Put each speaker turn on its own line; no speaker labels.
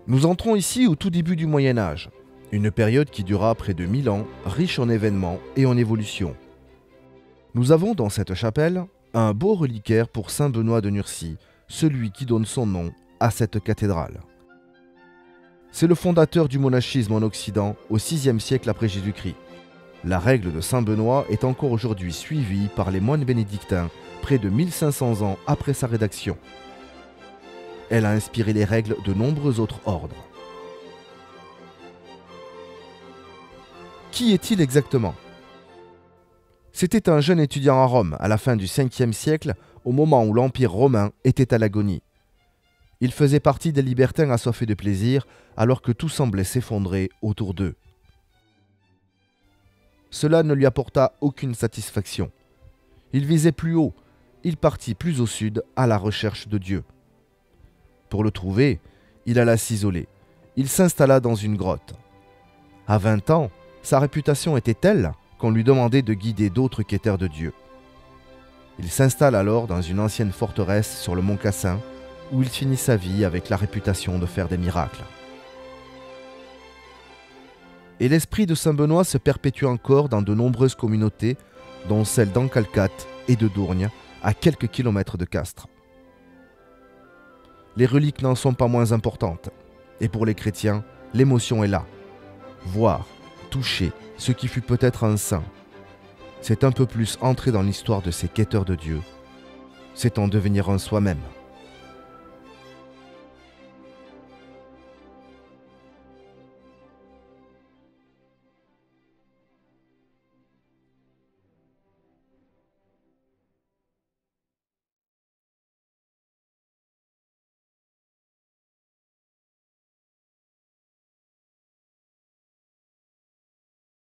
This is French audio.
Nous entrons ici au tout début du Moyen Âge, une période qui dura près de 1000 ans, riche en événements et en évolution. Nous avons dans cette chapelle un beau reliquaire pour saint Benoît de Nursie, celui qui donne son nom à cette cathédrale. C'est le fondateur du monachisme en Occident au VIe siècle après Jésus-Christ. La règle de saint Benoît est encore aujourd'hui suivie par les moines bénédictins près de 1500 ans après sa rédaction. Elle a inspiré les règles de nombreux autres ordres. Qui est-il exactement? C'était un jeune étudiant à Rome à la fin du 5e siècle, au moment où l'Empire romain était à l'agonie. Il faisait partie des libertins assoiffés de plaisir, alors que tout semblait s'effondrer autour d'eux. Cela ne lui apporta aucune satisfaction. Il visait plus haut, il partit plus au sud à la recherche de Dieu. Pour le trouver, il alla s'isoler. Il s'installa dans une grotte. À 20 ans, sa réputation était telle qu'on lui demandait de guider d'autres quêteurs de Dieu. Il s'installe alors dans une ancienne forteresse sur le mont Cassin, où il finit sa vie avec la réputation de faire des miracles. Et l'esprit de saint Benoît se perpétue encore dans de nombreuses communautés, dont celle d'Ancalcat et de Dourgne, à quelques kilomètres de Castres. Les reliques n'en sont pas moins importantes, et pour les chrétiens, l'émotion est là. Voir, toucher ce qui fut peut-être un saint. C'est un peu plus entrer dans l'histoire de ces quêteurs de Dieu. C'est en devenir un soi-même.